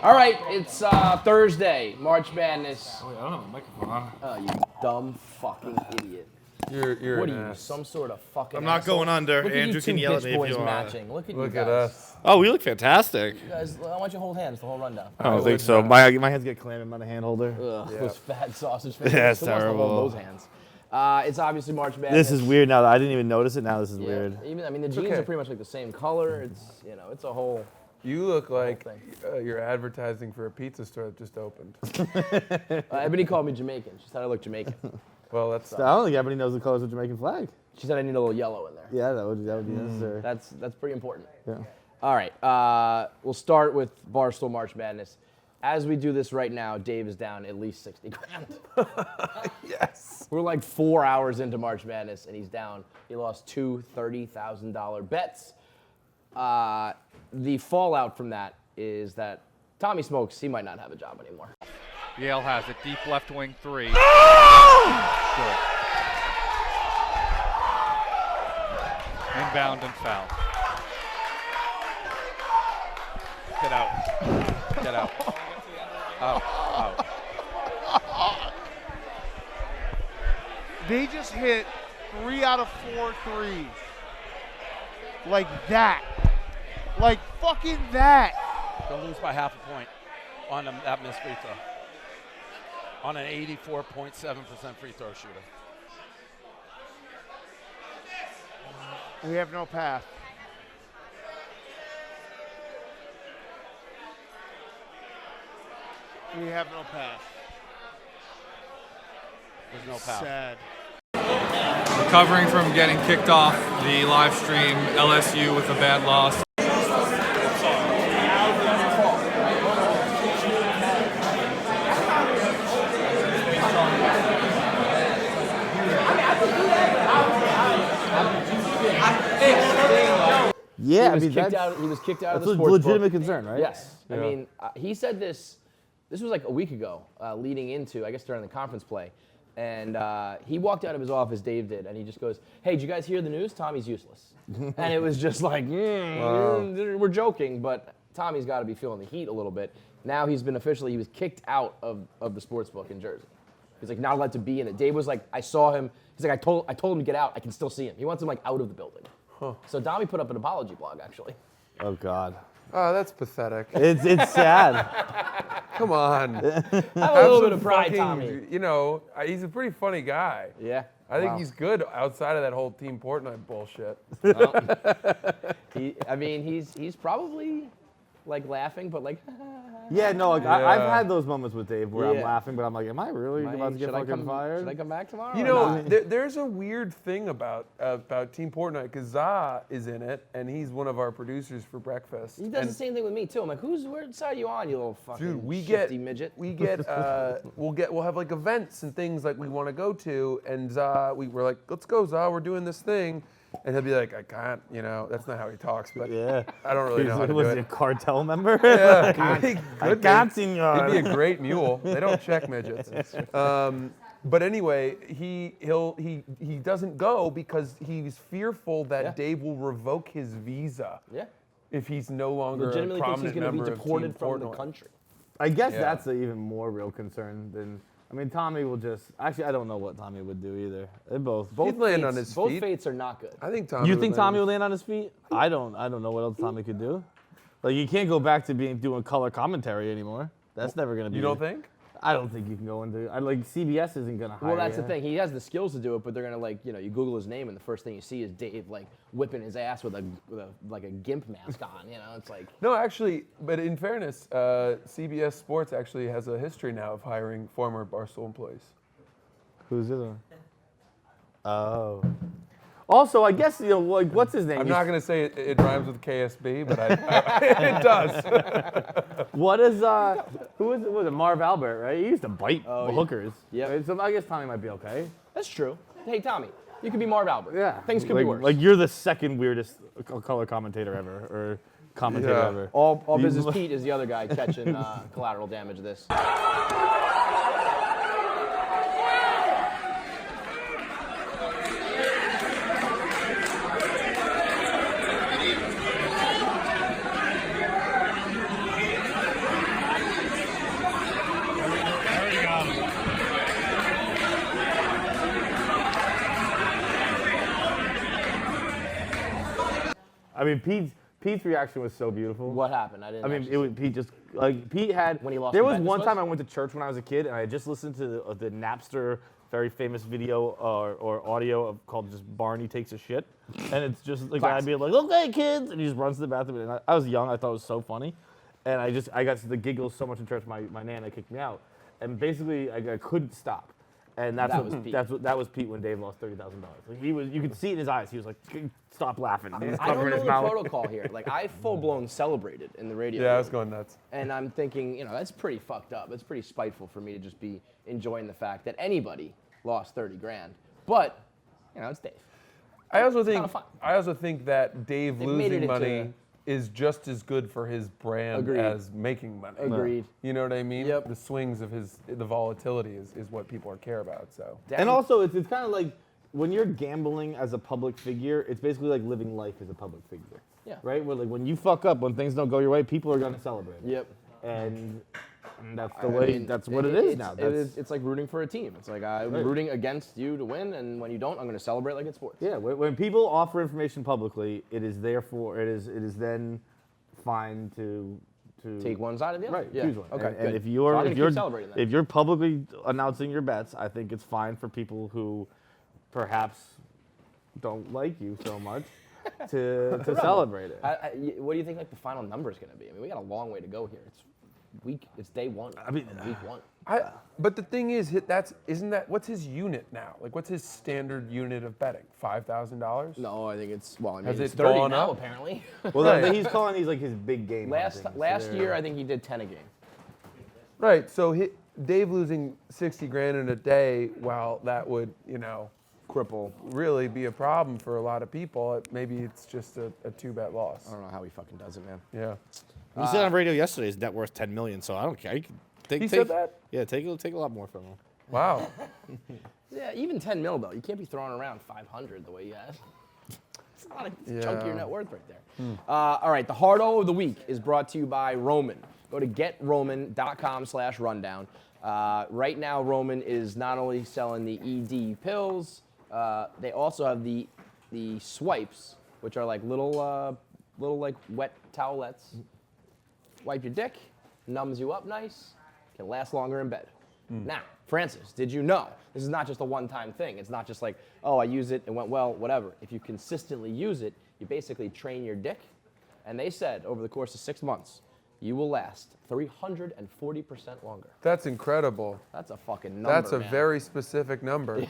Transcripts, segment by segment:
All right, it's Thursday, March Madness. Wait, I don't have a microphone on. Oh, you dumb fucking idiot. You're What an are you, ass. some sort of fucking I'm not asshole? going under. Look Andrew at you can two yell at bitch me if boys you want. matching. Look at you Look guys. at us. Oh, we look fantastic. You guys, I want you to hold hands the whole rundown. I don't would think so. not. My hands get clammy by the hand holder. Ugh, Yeah. those fat sausage fingers. Yeah, it's Who wants to terrible. hold those hands? It's obviously March Madness. This is weird now. I didn't even notice it. Now this is Yeah. weird. Even, I mean, the jeans okay. are pretty much like the same color. It's, you know, it's a whole. You look like thing. you're advertising for a pizza store that just opened. Everybody called me Jamaican. She said I look Jamaican. Well, that's I don't think everybody knows the colors of the Jamaican flag. She said I need a little yellow in there. Yeah, that would be necessary. That's pretty important. Yeah. All right, we'll start with Barstool March Madness. As we do this right now, Dave is down at least 60 grand. yes. We're like 4 hours into March Madness, and he's down. He lost two $30,000 bets. The fallout from that is that Tommy Smokes, he might not have a job anymore. Yale has it, deep left wing three. Good. Inbound and foul. Get out. Get out. Out. Out. They just hit 3 out of 4 threes. Like that. Like fucking that. They'll lose by half a point on that missed free throw. On an 84.7% free throw shooter. We have no path. We have no path. There's no path. Sad. Recovering from getting kicked off the live stream, LSU with a bad loss. Yeah, He was kicked out of that's the a sports legitimate book. concern, right? Yes. Yeah. I mean, he said this was like a week ago, leading into, I guess, during the conference play. And he walked out of his office, Dave did, and he just goes, "Hey, did you guys hear the news? Tommy's useless." And it was just like, we're joking, but Tommy's got to be feeling the heat a little bit. Now he was kicked out of the sports book in Jersey. He's like not allowed to be in it. Dave was like, I saw him. He's like, I told him to get out. I can still see him. He wants him like out of the building. So Tommy put up an apology blog, actually. Oh God. Oh, that's pathetic. It's sad. Come on. Have a little bit of pride, fucking, Tommy. You know, he's a pretty funny guy. Yeah. I think Wow. he's good outside of that whole Team Portnoy bullshit. He's probably like laughing, but like. Yeah, no, like Yeah. I've had those moments with Dave where I'm Yeah. laughing, but I'm like, am I really about to get fucking fired? Should I come back tomorrow? You or know, not? there's a weird thing about Team Portnoy because Za is in it, and he's one of our producers for breakfast. He does and the same thing with me too. I'm like, where side are you on, you little fucking Dude, we shifty get midget? we'll have like events and things like we want to go to, and Za, we're like, let's go, Za, we're doing this thing, and he'll be like, I can't, you know, that's not how he talks, but Yeah. I don't really know how to do Was he a it. cartel member? Yeah, he I could be. can't, senor. He'd be a great mule. They don't check midgets. But anyway, he doesn't go because he's fearful that Yeah. Dave will revoke his visa Yeah. if he's no longer a Legitimately thinks he's prominent going to member be of deported Team from the Portnoy. country. I guess Yeah. that's an even more real concern than. I mean, Tommy will just. Actually, I don't know what Tommy would do either. They both. He'd land on his Both feet. fates are not good. I think Tommy. You think would land Tommy would land on his feet? I don't know what else Tommy could do. Like you can't go back to doing color commentary anymore. That's never gonna be. You don't think? I don't think you can go into. CBS isn't gonna hire. Well, that's you. the thing. He has the skills to do it, but they're gonna you Google his name and the first thing you see is Dave like whipping his ass with a gimp mask on. You know, it's like. No, actually, but in fairness, CBS Sports actually has a history now of hiring former Barstool employees. Who's the other one? Oh. Also, I guess like what's his name? I'm not going to say it rhymes with KSB, but it does. What is who is it? Was it Marv Albert? Right? He used to bite hookers. Yep. Right? So I guess Tommy might be okay. That's true. Hey, Tommy, you could be Marv Albert. Yeah. Things could like, be worse. Like you're the second weirdest color commentator ever, or commentator Yeah. ever. All You- Business Pete is the other guy catching collateral damage of this. mean, Pete's reaction was so beautiful. What happened? I didn't. I mean, actually it was Pete just like Pete had. When he lost There the was bet, this one was? time I went to church when I was a kid, and I had just listened to the Napster very famous video or audio called just Barney Takes a Shit, and it's just the guy being like, "Okay, kids," and he just runs to the bathroom. And I was young, I thought it was so funny, and I got the giggles so much in church. My nana kicked me out, and basically I couldn't stop. And that was Pete when Dave lost $30,000. Like you could see it in his eyes. He was like, "Stop laughing." He was I don't covering know his the mouth. protocol here. Like I full blown celebrated in the radio. Yeah, I room. was going nuts. And I'm thinking, that's pretty fucked up. It's pretty spiteful for me to just be enjoying the fact that anybody lost 30 grand. But, it's Dave. I also kinda think that Dave They've made it losing money into- is just as good for his brand Agreed. as making money. Agreed. You know what I mean? Yep. The swings of the volatility is what people care about. So. And also, it's kind of like when you're gambling as a public figure, it's basically like living life as a public figure. Yeah. Right? Where like when you fuck up, when things don't go your way, people are gonna celebrate. Yep. And that's the way. That's what it is now. It's like rooting for a team. It's like I'm rooting against you to win, and when you don't, I'm going to celebrate like it's sports. Yeah. When people offer information publicly, it is then fine to Take one side of the other. Right. Yeah. Choose one. Okay. And good. if So you're I'm gonna keep celebrating that. if you're publicly announcing your bets, I think it's fine for people who perhaps don't like you so much to celebrate it. What do you think like the final number is going to be? I mean, we got a long way to go here. It's day one. I mean, week one. But the thing is, what's his unit now? Like, what's his standard unit of betting? $5,000? No, I think it's Has it's it 30 gone now up? apparently. Well, he's calling these like his big game. last huntings. last They're- year, I think he did 10 a game. Right. So Dave losing 60 grand in a day, while that would, Cripple. really be a problem for a lot of people, maybe it's just a 2-bet loss. I don't know how he fucking does it, man. Yeah. He said on radio yesterday his net worth $10 million, so I don't care. He said that? Yeah, take a lot more from him. Wow. Yeah, even 10 mil though. You can't be throwing around 500 the way you have. It's a lot of chunk of your net worth right there. All right, the hard O of the week is brought to you by Roman. Go to getroman.com/rundown. Right now, Roman is not only selling the ED pills, they also have the swipes, which are like little like wet towelettes. Wipe your dick, numbs you up nice, can last longer in bed. Now, Francis, did you know this is not just a one-time thing? It's not just like, oh, I use it, it went well, whatever. If you consistently use it, you basically train your dick. And they said over the course of 6 months, you will last 340% longer. That's incredible. That's a fucking number, That's a man. very specific number.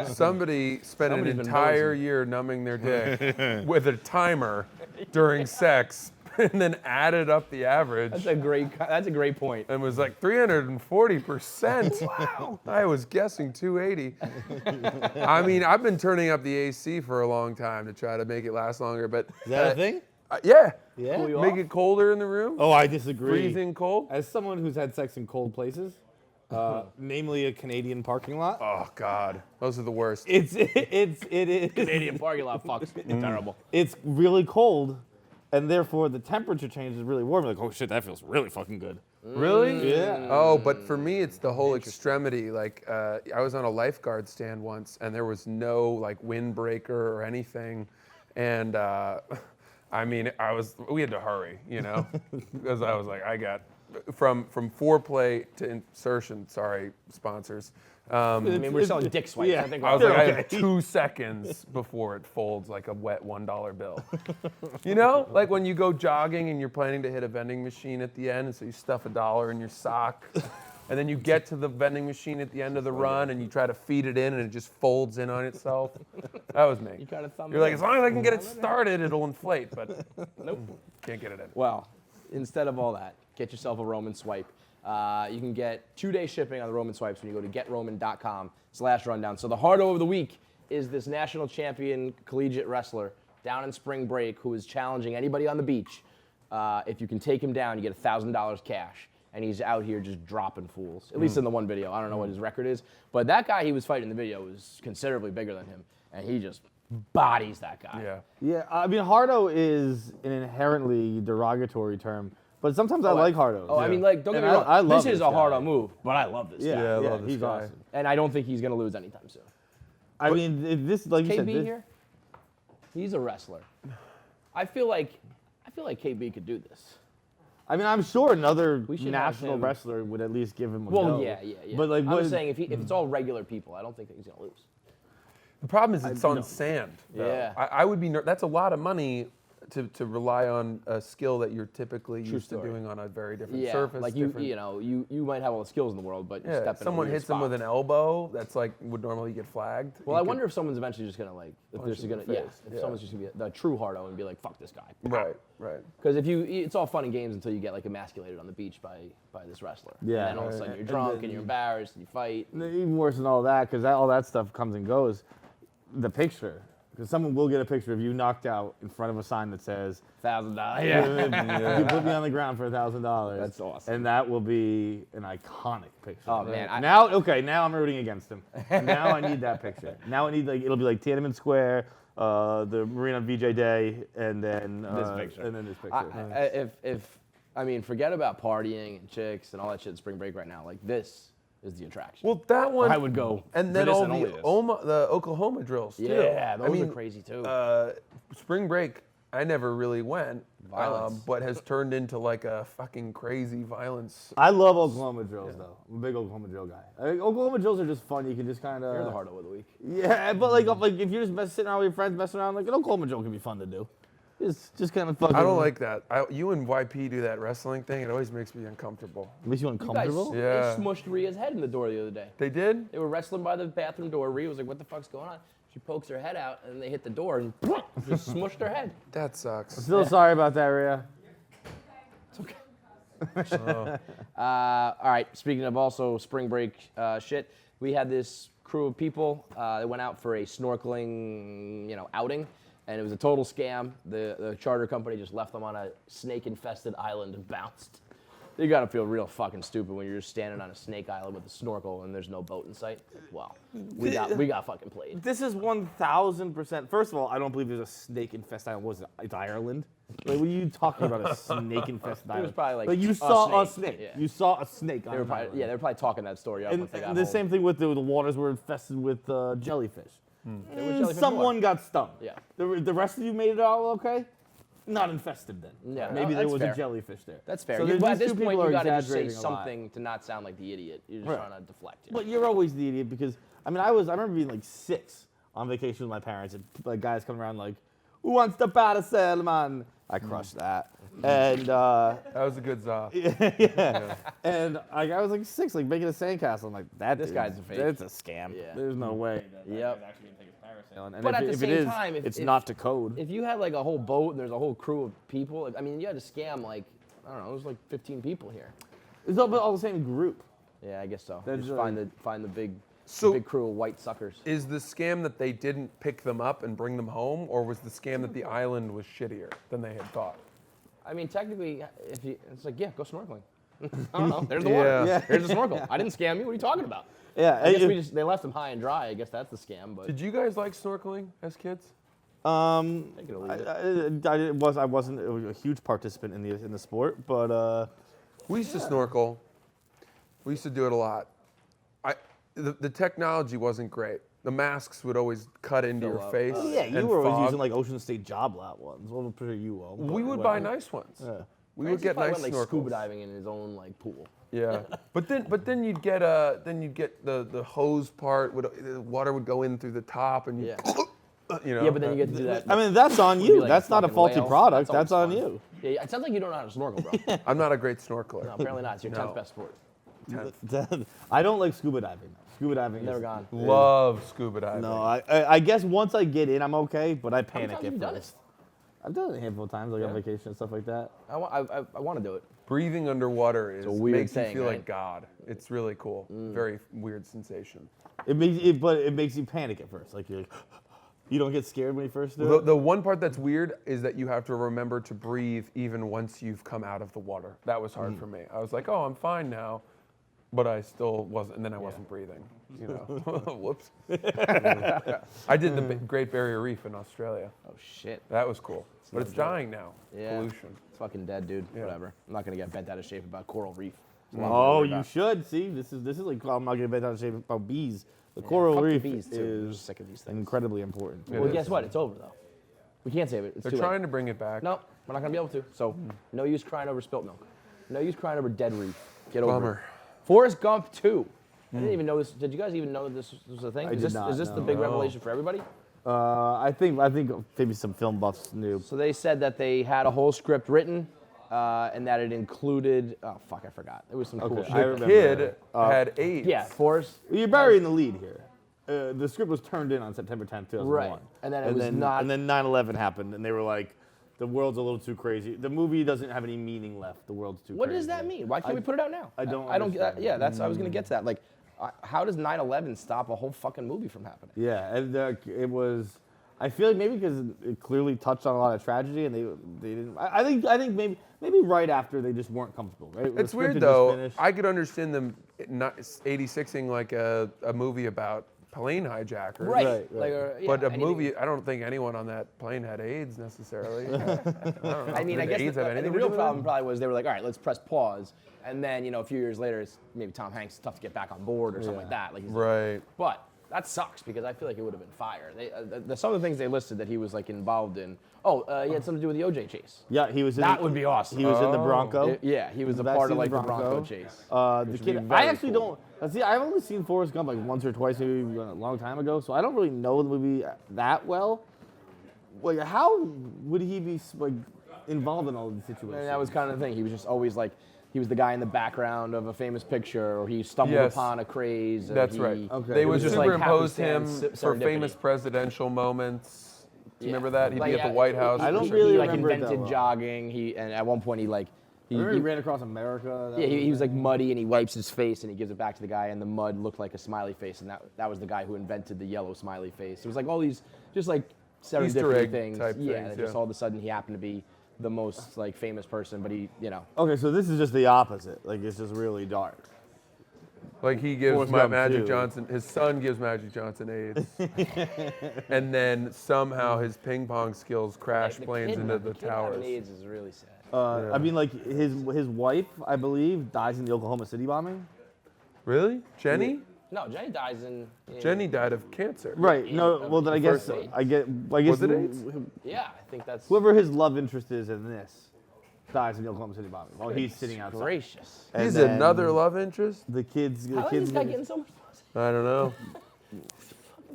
Somebody spent Somebody's an been entire nosy. year numbing their dick with a timer during sex and then added up the average That's a great point. and was like 340%. Wow. I was guessing 280. I mean, I've been turning up the AC for a long time to try to make it last longer, but Is that a thing? yeah. Yeah. Cool you Make off? it colder in the room. Oh, I disagree. Freezing cold. As someone who's had sex in cold places, namely a Canadian parking lot, Oh God, those are the worst. it is Canadian parking lot fucks. Terrible. it's really cold, and therefore the temperature change is really warm. Like, oh shit, that feels really fucking good. Really? Yeah. Oh, but for me, it's the whole extremity. Like, I was on a lifeguard stand once, and there was no like windbreaker or anything, and I mean, we had to hurry, because I was like, I got from foreplay to insertion. Sorry, sponsors. I mean, we're selling dick swipes. yeah. I think I was we're like, I okay. have 2 seconds before it folds like a wet $1 bill. Like when you go jogging and you're planning to hit a vending machine at the end, and so you stuff $1 in your sock, and then you get to the vending machine at the end of the run and you try to feed it in and it just folds in on itself. That was me. You gotta thumb You're it like, in. as long as I can get it started, it'll inflate, but nope, can't get it in. Well, instead of all that, get yourself a Roman swipe. You can get 2-day shipping on the Roman swipes when you go to getroman.com/rundown. So the hard O of the week is this national champion collegiate wrestler down in spring break who is challenging anybody on the beach. If you can take him down, you get $1,000 cash. And he's out here just dropping fools, at least in the one video. I don't know what his record is. But that guy he was fighting in the video was considerably bigger than him. And he just bodies that guy. Yeah. Yeah, I mean, hardo is an inherently derogatory term, but sometimes I like hardos. Oh, I mean, like, don't get And me wrong. I love this is this a guy. hard-on move, but I love this guy. Yeah, I love this he's guy. awesome. And I don't think he's going to lose anytime soon. I mean, this, like you said, KB this, here, he's a wrestler. I feel like KB could do this. I mean, I'm sure another We should have national him- wresler would at least give him a Well, go. yeah. But like, I'm saying if it's all regular people, I don't think that he's gonna lose. The problem is it's on sand. Though. Yeah. I would be. That's a lot of money to rely on a skill that you're typically used to story. doing on a very different Yeah, surface. like different- you might have all the skills in the world, but you Yeah, step in someone a weird hits him with spot. an elbow. That's like would normally get flagged. Well, You I could- wonder if someone's eventually just gonna like, if there's him in gonna, the yeah, face. if Yeah. someone's just gonna be the true hardo and be like, fuck this guy. Right. Right. Because it's all fun and games until you get like emasculated on the beach by this wrestler. Yeah. And then all of a sudden Right. you're And drunk then- and you're embarrassed and you fight. even worse than all that, because all that stuff comes and goes. The picture, because someone will get a picture of you knocked out in front of a sign that says $1,000. You put me on the ground for $1,000. That's awesome. And that will be an iconic picture. Oh, man, now I'm rooting against him. Now I need that picture. Now I need it'll be like Tiananmen Square, the Marina VJ Day, and then This picture. And then this picture. I mean, forget about partying and chicks and all that shit in spring break right now. Like this is the attraction. Well, that one. I would go And for then this all and only this. the Oklahoma drills too. Yeah, those I mean, are crazy too. Spring break, I never really went, Violence. but has turned into like a fucking crazy violence. I love Oklahoma drills though. I'm a big Oklahoma drill guy. Oklahoma drills are just fun. You can just kind of. You're the hardo of the week. Yeah, but like if you're just sitting around with your friends messing around, like an Oklahoma drill can be fun to do. It's just kind of fucking. I don't like that. You and YP do that wrestling thing. It always makes me uncomfortable. Makes you You guys, uncomfortable. Yeah. they smushed Rhea's head in the door the other day. They did? They were wrestling by the bathroom door. Rhea was like, what the fuck's going on? She pokes her head out, and they hit the door and just smushed her head. That sucks. Still sorry about that, Rhea. All right, speaking of also spring break shit, we had this crew of people that went out for a snorkeling, outing, and it was a total scam. The charter company just left them on a snake-infested island and bounced. You gotta feel real fucking stupid when you're just standing on a snake island with a snorkel and there's no boat in sight. Well, we got fucking played. This is 1,000%. First of all, I don't believe there's a snake infested island. What is it? It's Ireland. Like, what are you talking about? A snake infested island? was probably like you a saw a snake. snake. Yeah. You saw a snake on They were an probably, island. yeah, they were probably talking that story up And, once they got and the home. same thing with the waters were infested with jellyfish. There was jellyfish in Someone water. got stung. Yeah. The rest of you made it all okay? Not infested then. Yeah, no, Maybe there that's was fair. a jellyfish there. That's fair. So But at these this two point, people you are got to just say exaggerating a lot. something to not sound like the idiot. You're just Right. trying to deflect. Yeah. But you're always the idiot because I remember being like 6 on vacation with my parents and like guys coming around like, who wants to paddle, man? I crushed that. And That was a good za. and I was like 6, like making a sandcastle. I'm like, This guy's a fake. That's a scam. Yeah. There's no way. That Yep. guy's actually gonna take his parasailing. And But at the if same it is, time, it's not to code. If you had like a whole boat and there's a whole crew of people, I mean, you had to scam like, I don't know, there's like 15 people here. It's all the same group. Yeah, I guess so. That's Just really- find the big So- big crew of white suckers. Is the scam that they didn't pick them up and bring them home, or was the scam that the island was shittier than they had thought? I mean, technically, it's like, yeah, go snorkeling. I don't know. There's the water. Yeah. Yeah. Here's the snorkel. I didn't scam you. What are you talking about? Yeah. I guess they left them high and dry. I guess that's the scam. But Did you guys like snorkeling as kids? take it or leave it. I wasn't a huge participant in the sport, but We used to snorkel. We used to do it a lot. The technology wasn't great. The masks would always cut into Fill your up. face. yeah, you and were always fog. using like Ocean State job lot ones. Well, I'm pretty you will. We would buy nice ones. Yeah. We Francis would get probably nice went, like, scuba snorkels. diving in his own like pool. Yeah, but then you'd get the hose part. The water would go in through the top, and Yeah. Yeah, but then you get to do that. I mean, that's on be you. like That's not a fucking faulty whale. product. That's That's always on fun. you. Yeah, it sounds like you don't know how to snorkel, bro. I'm not a great snorkeler. No, apparently not. It's your 10th No. best sport. I don't like scuba diving. Scuba diving Never is gone. Love scuba diving. No, I guess once I get in, I'm okay, but I How many panic times at have you done first. it? I've done it a handful of times, like on vacation and stuff like that. I want to do it. Breathing underwater a weird makes thing, you feel right? like God. It's really cool. Very weird sensation. But it makes you panic at first. Like you're like, you don't get scared when you first do it. The one part that's weird is that you have to remember to breathe even once you've come out of the water. That was hard for me. I was like, oh, I'm fine now, but I still wasn't, and then I wasn't breathing. You know, whoops. I did the Great Barrier Reef in Australia. Oh shit. That was cool, but no it's joke. dying now. Yeah. Pollution. It's fucking dead, dude. Yeah. Whatever. I'm not gonna get bent out of shape about coral reef. There's a lot to Oh, worry you about. should see. This is like I'm not gonna bet on shape about bees. The coral fuck the reef bees, too. I'm is sick of these things. incredibly important. Yeah. Well, It guess is. what? It's over though. We can't save it. It's They're too trying late. to bring it back. No, we're not gonna be able to. So, no use crying over spilt milk. No use crying over dead reef. Get over Bummer. it. Forrest Gump 2. I didn't even know this. Did you guys even know this was a thing? I Is did this, not is this the know. big revelation for everybody? I think maybe some film buffs knew. So they said that they had a whole script written, and that it included. Oh fuck, I forgot. It was some cool Okay, shit. I The remember. kid had AIDS. Yeah, Forrest. You're burying the lead here. The script was turned in on September 10th, 2001. Right. And then it was not- And then 9/11 happened, and they were like, the world's a little too crazy. The movie doesn't have any meaning left. The world's too What crazy. does that mean? Why can't we put it out now? I don't I don't. understand. Yeah, that's. I was gonna get to that. Like, how does 9/11 stop a whole fucking movie from happening? Yeah, and it was. I feel like maybe because it clearly touched on a lot of tragedy, and they didn't. I think maybe right after they just weren't comfortable. Right? The It's script weird had just though. finished. I could understand them not 86ing like a movie about plane hijackers. Right. Right. Like, yeah, But a anything. movie, I don't think anyone on that plane had AIDS necessarily. I mean, I Did guess AIDS have anything the to real do with problem it? probably was they were like, all right, let's press pause, and then a few years later, it's maybe Tom Hanks. It's tough to get back on board or something like that. Like, Right. But that sucks because I feel like it would have been fire. Some of the things they listed that he was like involved in. Oh, he had something to do with the OJ chase. Yeah, he was. That would be awesome. He was in the Oh. Bronco. Yeah, he was a Backseat part of of like the the Bronco Bronco. chase. The which would kid. be I very actually cool. don't. See, I've only seen Forrest Gump like once or twice, maybe a long time ago. So I don't really know the movie that well. Like, how would he be like involved in all of these situations? And that was kind of the thing. He was just always like, he was the guy in the background of a famous picture, or he stumbled Yes. upon a craze. and That's he- right. Okay. They It would was just like superimpose him happenstance, for serendipity. famous presidential moments. Do you remember that? He'd Like, be at the yeah, White House. I don't he, really he, like remember it that invented well. jogging. And at one point he I remember he ran across America. Yeah, he was like muddy and he wipes his face and he gives it back to the guy and the mud looked like a smiley face and that was the guy who invented the yellow smiley face. It was like all these just like Easter serendipity egg things. type yeah, things, that just yeah. all of a sudden he happened to be the most like famous person, but he. Okay, so this is just the opposite. Like, it's just really dark. Like he gives Forrest Gump, Magic too. Johnson, his son gives Magic Johnson AIDS, and then somehow his ping pong skills crash planes into the towers. AIDS is really sad. I mean, like his wife, I believe, dies in the Oklahoma City bombing. Really, Jenny? No, Jenny dies in. Jenny died of cancer. Right. No. Well, then I guess first AIDS. I guess Was it AIDS? Yeah, I think that's. whoever his love interest is in this dies in the Oklahoma City bombing while he's sitting outside. Gracious. And He's then another love interest. The kids. The How is kids. this guy getting so much pussy? I don't know.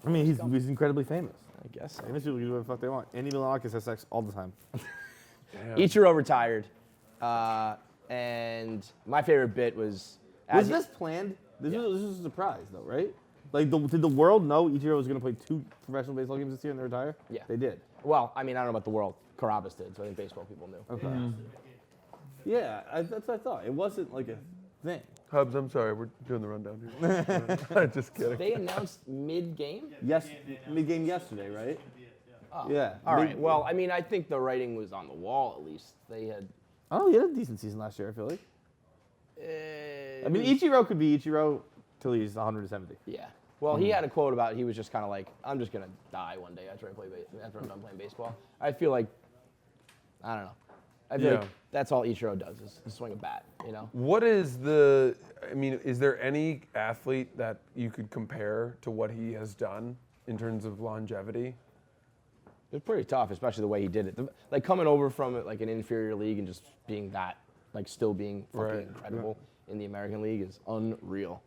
I mean, he's incredibly famous. I guess so. Famous people can do whatever the fuck they want. Andy Milonakis has sex all the time. Ichiro retired, and my favorite bit was. Was this planned? This was a surprise, though, right? Like, did the world know Ichiro was going to play 2 professional baseball games this year and then retire? Yeah. They did. Well, I mean, I don't know about the world. Carabas did, so I think baseball people knew. Okay. Yeah, that's what I thought. It wasn't like a thing. Hubs, I'm sorry, we're doing the rundown here. Just kidding. They announced mid-game. Yes, mid-game yesterday, right? Oh. Yeah. All right. Well, I mean, I think the writing was on the wall. At least they had. Oh, he had a decent season last year, I feel like. I mean, Ichiro could be Ichiro till he's 170. Yeah. Well, he had a quote about he was just kind of like, I'm just gonna die one day after I'm done playing baseball. I feel like, I don't know. I feel like that's all Ichiro does is swing a bat. What is the? I mean, is there any athlete that you could compare to what he has done in terms of longevity? It was pretty tough, especially the way he did it. Like coming over from like an inferior league and just being that, like still being fucking Right. incredible in the American League is unreal.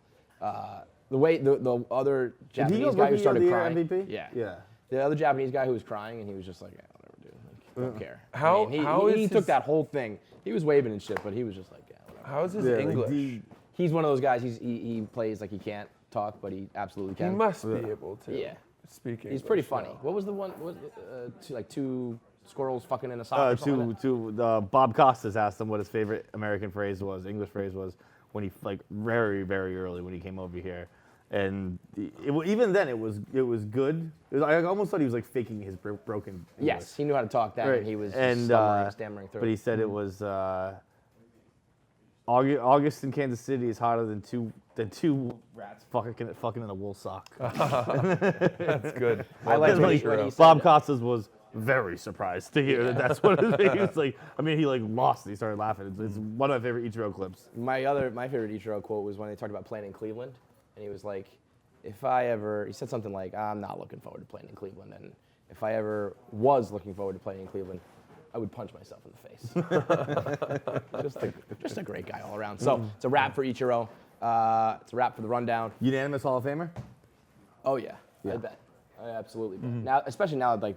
The way the other Did he Japanese go guy who Rookie of started the Year crying, MVP? yeah, Yeah. the other Japanese guy who was crying and he was just like, yeah, whatever, dude, like, don't care. How- I mean, how he is took his- that whole thing. He was waving and shit, but he was just like, yeah, whatever. How is his Yeah, like, English? He's one of those guys. He plays like he can't talk, but he absolutely He can. must be able to. Yeah. Speak English. He's pretty funny. well. What was the one? Two squirrels fucking in a sock. or something like that? Bob Costas asked him what his favorite American phrase was, English phrase was, when he like very very early when he came over here, and even then it was good. I almost thought he was like faking his broken English. Yes, he knew how to talk that, Right. and he was And, stammering through. But he said it was August in Kansas City is hotter than two rats fucking in a wool sock. That's good. I like Well, when he Ichiro. said Bob it. Costas was very surprised to hear that that's what he was like. I mean, he like lost. He started laughing. It's one of my favorite Ichiro clips. My favorite Ichiro quote was when they talked about playing in Cleveland, and he was like, he said something like, I'm not looking forward to playing in Cleveland, and if I ever was looking forward to playing in Cleveland, I would punch myself in the face. just a great guy all around. So it's a wrap for Ichiro. It's a wrap for the rundown. Unanimous Hall of Famer? Oh yeah. I bet. I absolutely bet. Now, especially now, like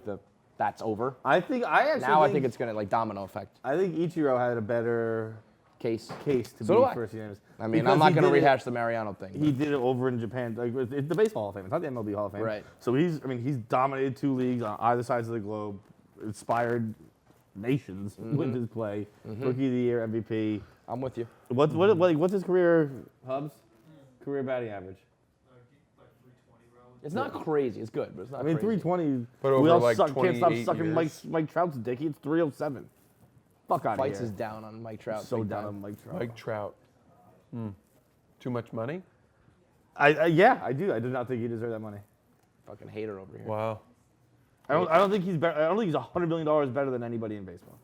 that's over. I think I think it's gonna like domino effect. I think Ichiro had a better Case to So be do I. first unanimous. I mean, Because I'm not he gonna did it- rehash the Mariano thing. He did it over in Japan. Like it's the Baseball Hall of Fame. It's not the MLB Hall of Fame. Right. So he's dominated 2 leagues on either sides of the globe, inspired nations with his play. Rookie of the Year, MVP. I'm with you. What's his career, Hubs? Career batting average. It's not crazy. It's good, but it's not. I mean, crazy. 320. But we over all like can't stop 28 sucking years. Mike Trout's dick. It's 307. Fuck out of Feits here. is down on Mike Trout. So big down time. on Mike Trout. Mike Trout. Too much money? Yeah, I do. I do not think he deserved that money. Fucking hater over here. Wow. I don't think he's better. I don't think he's $100 million better than anybody in baseball.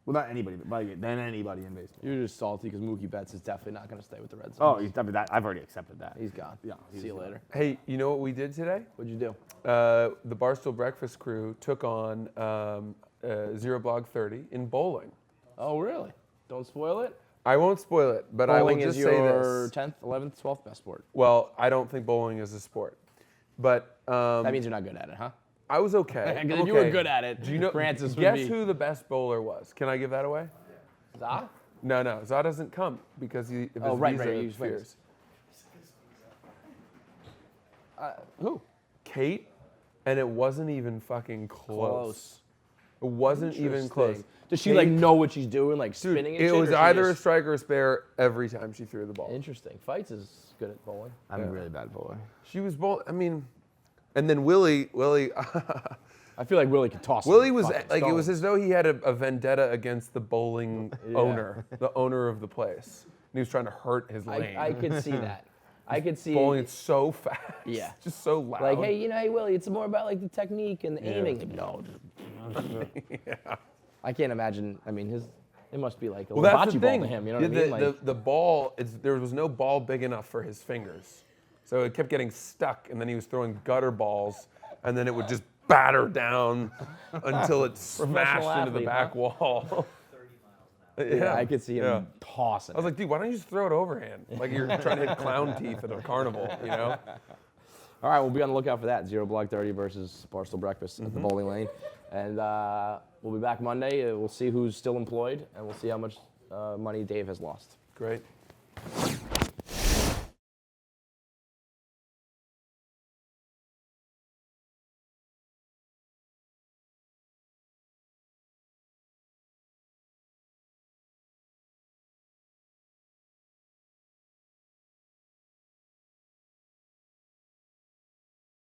Well, not anybody, but than anybody in baseball. You're just salty because Mookie Betts is definitely not going to stay with the Red Sox. Oh, I mean, that I've already accepted that. He's gone. Yeah, See you later. Hey, you know what we did today? What'd you do? The Barstool Breakfast crew took on Zero Blog 30 in bowling. Oh, really? Don't spoil it. I won't spoil it, but Bowling I will just is say your this. 10th, 11th, 12th best sport. Well, I don't think bowling is a sport, but That means you're not good at it, huh? I was okay. Because I'm if you were okay. good at it, Do you know? Francis would guess be. who the best bowler was? Can I give that away? Za? No. Za doesn't come because he. Of his Oh, right, visa right, you fears. Who? Kate, and it wasn't even fucking close. It wasn't even close. Interesting. Does she like know what she's doing, like Dude, spinning and it shit? was or she either a just- strike or a spare every time she threw the ball. Interesting. Feits is good at bowling. I'm a really bad bowler. She was bowling. I mean, and then Willie. I feel like Willie could toss. Willie some was fucking like, it was stones. as though he had a vendetta against the bowling owner, the owner of the place. And he was trying to hurt his lane. I could see that. I could see. Bowling, it's so fast. Yeah. It's just so loud. Like, hey, hey, Willie, it's more about like the technique and the aiming. Like, no. I can't imagine. I mean, it must be like a Well, that's bocce the ball thing. to him. You know what I mean? Like, The ball, there was no ball big enough for his fingers. So it kept getting stuck, and then he was throwing gutter balls, and then it would just batter down until it smashed into the athlete, back wall. yeah, I could see him tossing. I was like, dude, why don't you just throw it overhand? Like you're trying to hit clown teeth at a carnival, you know? All right, we'll be on the lookout for that. Zero Blog 30 versus Barstool Breakfast at the bowling lane. And we'll be back Monday. We'll see who's still employed, and we'll see how much money Dave has lost. Great.